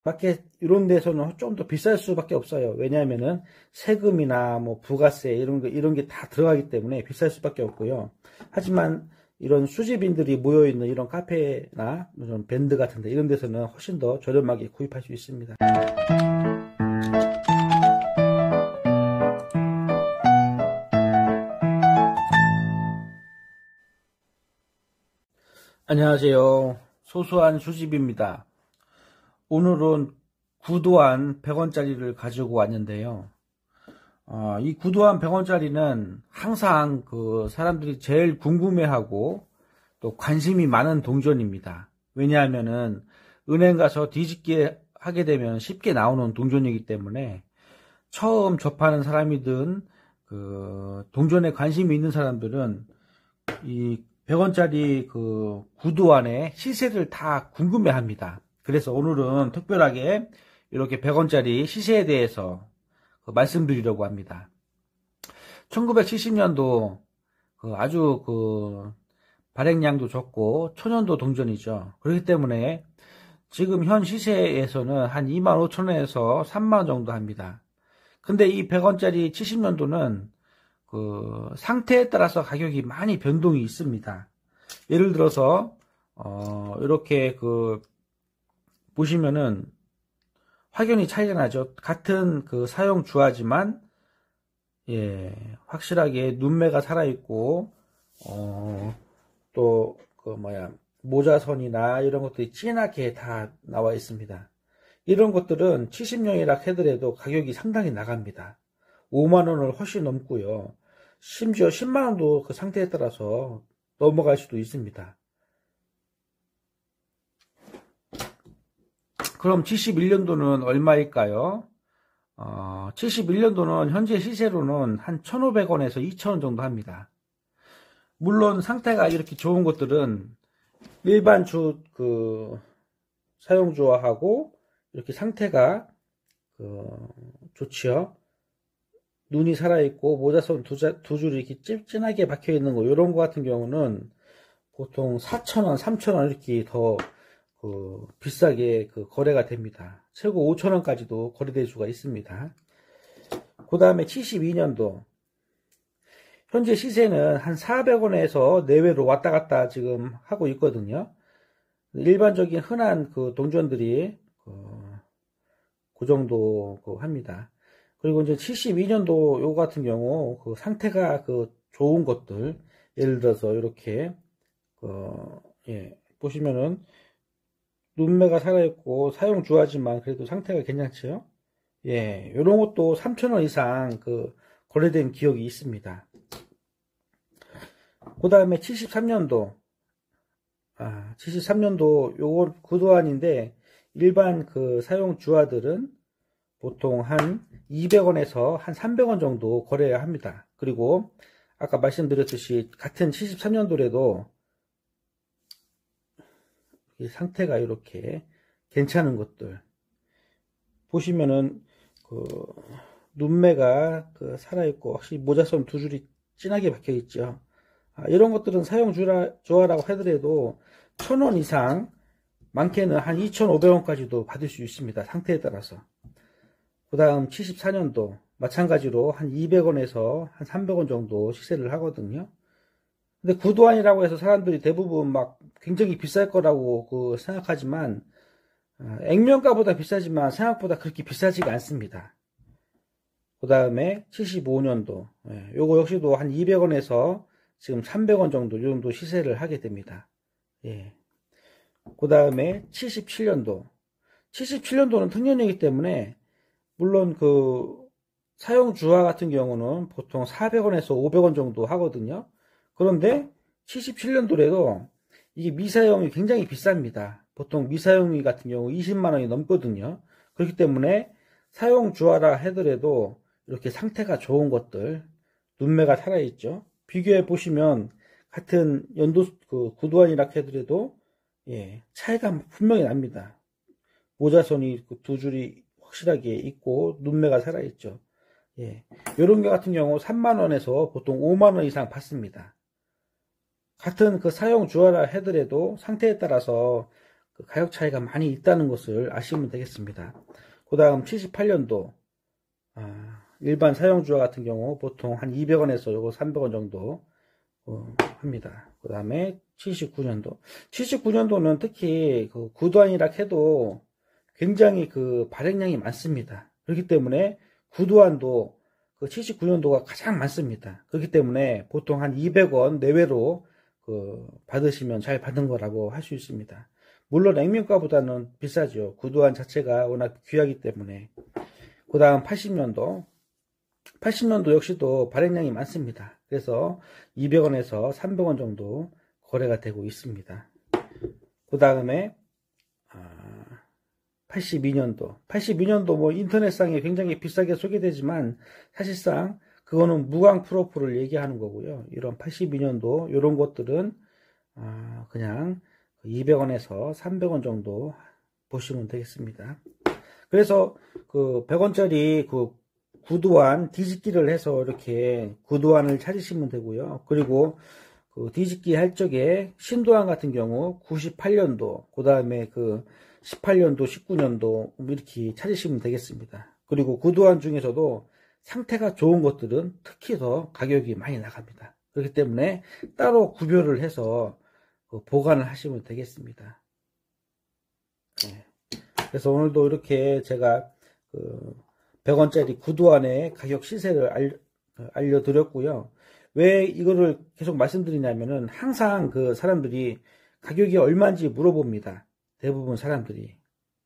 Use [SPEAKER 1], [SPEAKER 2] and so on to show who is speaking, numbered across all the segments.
[SPEAKER 1] 밖에 이런 데서는 좀 더 비쌀 수밖에 없어요. 왜냐하면은 세금이나 뭐 부가세 이런 게 다 들어가기 때문에 비쌀 수밖에 없고요. 하지만 이런 수집인들이 모여 있는 이런 카페나 이런 밴드 같은 데 이런 데서는 훨씬 더 저렴하게 구입할 수 있습니다. 안녕하세요. 소소한 수집입니다. 오늘은 구두한 100원짜리를 가지고 왔는데요. 이 구두한 100원짜리는 항상 그 사람들이 제일 궁금해하고 또 관심이 많은 동전입니다. 왜냐하면은 은행 가서 뒤집게 하게 되면 쉽게 나오는 동전이기 때문에 처음 접하는 사람이든 그 동전에 관심이 있는 사람들은 이 100원짜리 그 구두안의 시세를 다 궁금해 합니다. 그래서 오늘은 특별하게 이렇게 100원짜리 시세에 대해서 말씀드리려고 합니다. 1970년도 아주 발행량도 적고 초년도 동전이죠. 그렇기 때문에 지금 현 시세에서는 한 25,000원에서 3만원 정도 합니다. 근데 이 100원짜리 70년도는 그 상태에 따라서 가격이 많이 변동이 있습니다. 예를 들어서 이렇게 보시면은 확연히 차이가 나죠. 같은 사용 주화지만 예, 확실하게 눈매가 살아있고 또 모자선이나 이런 것들이 진하게 다 나와 있습니다. 이런 것들은 70년이라 하더라도 가격이 상당히 나갑니다. 5만원을 훨씬 넘고요. 심지어 10만원도 그 상태에 따라서 넘어갈 수도 있습니다. 그럼 71년도는 얼마일까요? 71년도는 현재 시세로는 한 1,500원에서 2,000원 정도 합니다. 물론 상태가 이렇게 좋은 것들은 일반 사용주화하고 이렇게 상태가 좋지요. 눈이 살아있고 모자선 두 줄이 이렇게 찝찝하게 박혀있는 거 이런 거 같은 경우는 보통 4,000원, 3,000원 이렇게 더 비싸게 거래가 됩니다. 최고 5,000원까지도 거래될 수가 있습니다. 그 다음에 72년도 현재 시세는 한 400원에서 내외로 왔다 갔다 지금 하고 있거든요. 일반적인 흔한 동전들이 그 정도 합니다. 그리고 이제 72년도 요 같은 경우 상태가 좋은 것들 예를 들어서 이렇게 보시면은 눈매가 살아있고 사용 주하지만 그래도 상태가 괜찮죠. 예, 요런 것도 3,000원 이상 거래된 기억이 있습니다. 그 다음에 73년도 73년도 요거 구도안인데 일반 사용 주화들은 보통 한 200원에서 한 300원 정도 거래해야 합니다. 그리고 아까 말씀드렸듯이 같은 73년도에도 이 상태가 이렇게 괜찮은 것들 보시면은 눈매가 살아있고 확실히 모자선 두 줄이 진하게 박혀 있죠. 이런 것들은 사용 주화라고 하더라도 1,000원 이상 많게는 한 2,500원까지도 받을 수 있습니다. 상태에 따라서. 그 다음 74년도 마찬가지로 한 200원에서 한 300원 정도 시세를 하거든요. 근데 구두안이라고 해서 사람들이 대부분 막 굉장히 비쌀 거라고 생각하지만 액면가보다 비싸지만 생각보다 그렇게 비싸지가 않습니다. 그 다음에 75년도 요거 역시도 한 200원에서 지금 300원 정도 이 정도 시세를 하게 됩니다. 예. 그 다음에 77년도 77년도는 특년이기 때문에 물론 사용 주화 같은 경우는 보통 400원에서 500원 정도 하거든요. 그런데 77년도에도 이게 미사용이 굉장히 비쌉니다. 보통 미사용이 같은 경우 20만원이 넘거든요. 그렇기 때문에 사용 주화라 하더라도 이렇게 상태가 좋은 것들 눈매가 살아있죠. 비교해 보시면 같은 연도 구두안이라 하더라도 예, 차이가 분명히 납니다. 모자선이 두 줄이 확실하게 있고 눈매가 살아있죠. 예, 이런 것 같은 경우 3만원에서 보통 5만원 이상 받습니다. 같은 사용 주화라 하더라도 상태에 따라서 그 가격 차이가 많이 있다는 것을 아시면 되겠습니다. 그 다음 78년도 일반 사용주화 같은 경우 보통 한 200원에서 요거 300원 정도 합니다. 그 다음에 79년도는 특히 그 구두환이라 해도 굉장히 그 발행량이 많습니다. 그렇기 때문에 구두환도 그 79년도가 가장 많습니다. 그렇기 때문에 보통 한 200원 내외로 그 받으시면 잘 받은 거라고 할 수 있습니다. 물론 액면가보다는 비싸죠. 구두환 자체가 워낙 귀하기 때문에. 그 다음 80년도 역시도 발행량이 많습니다. 그래서 200원에서 300원 정도 거래가 되고 있습니다. 그 다음에 82년도 뭐 인터넷상에 굉장히 비싸게 소개되지만 사실상 그거는 무광 프로프를 얘기하는 거고요. 이런 82년도 이런 것들은 그냥 200원에서 300원 정도 보시면 되겠습니다. 그래서 그 100원짜리 그 구두환 뒤집기를 해서 이렇게 구두환을 찾으시면 되고요. 그리고 그 뒤집기 할 적에 신도환 같은 경우 98년도, 그 다음에 그 18년도, 19년도 이렇게 찾으시면 되겠습니다. 그리고 구두환 중에서도 상태가 좋은 것들은 특히 더 가격이 많이 나갑니다. 그렇기 때문에 따로 구별을 해서 보관을 하시면 되겠습니다. 네. 그래서 오늘도 이렇게 제가 그 100원짜리 구두환의 가격 시세를 알려드렸고요. 왜 이거를 계속 말씀드리냐면은 항상 그 사람들이 가격이 얼마인지 물어봅니다. 대부분 사람들이.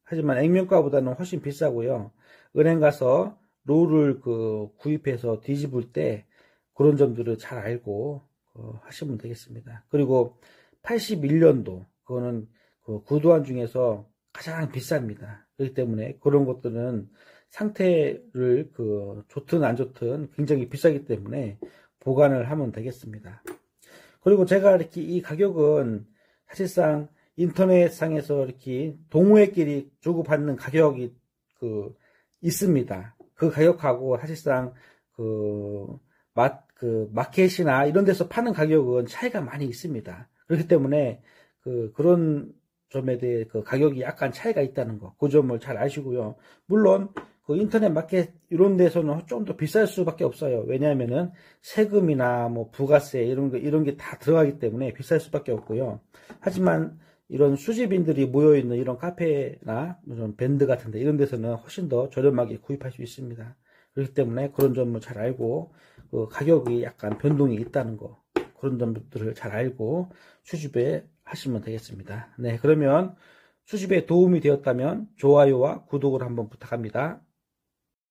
[SPEAKER 1] 하지만 액면가보다는 훨씬 비싸고요. 은행 가서 롤을 구입해서 뒤집을 때 그런 점들을 잘 알고 하시면 되겠습니다. 그리고 81년도 그거는 그 구두환 중에서 가장 비쌉니다. 그렇기 때문에 그런 것들은 상태를 좋든 안 좋든 굉장히 비싸기 때문에 보관을 하면 되겠습니다. 그리고 제가 이렇게 이 가격은 사실상 인터넷상에서 이렇게 동호회끼리 주고받는 가격이 있습니다. 그 가격하고 사실상 마켓이나 이런 데서 파는 가격은 차이가 많이 있습니다. 그렇기 때문에 그런 점에 대해 가격이 약간 차이가 있다는 거, 그 점을 잘 아시고요. 물론 인터넷 마켓 이런 데서는 좀 더 비쌀 수밖에 없어요. 왜냐하면은 세금이나 뭐 부가세 이런 게 다 들어가기 때문에 비쌀 수밖에 없고요. 하지만 이런 수집인들이 모여 있는 이런 카페나 이런 밴드 같은데 이런 데서는 훨씬 더 저렴하게 구입할 수 있습니다. 그렇기 때문에 그런 점을 잘 알고 가격이 약간 변동이 있다는 거, 그런 점들을 잘 알고 수집에 하시면 되겠습니다. 네, 그러면 수집에 도움이 되었다면 좋아요와 구독을 한번 부탁합니다.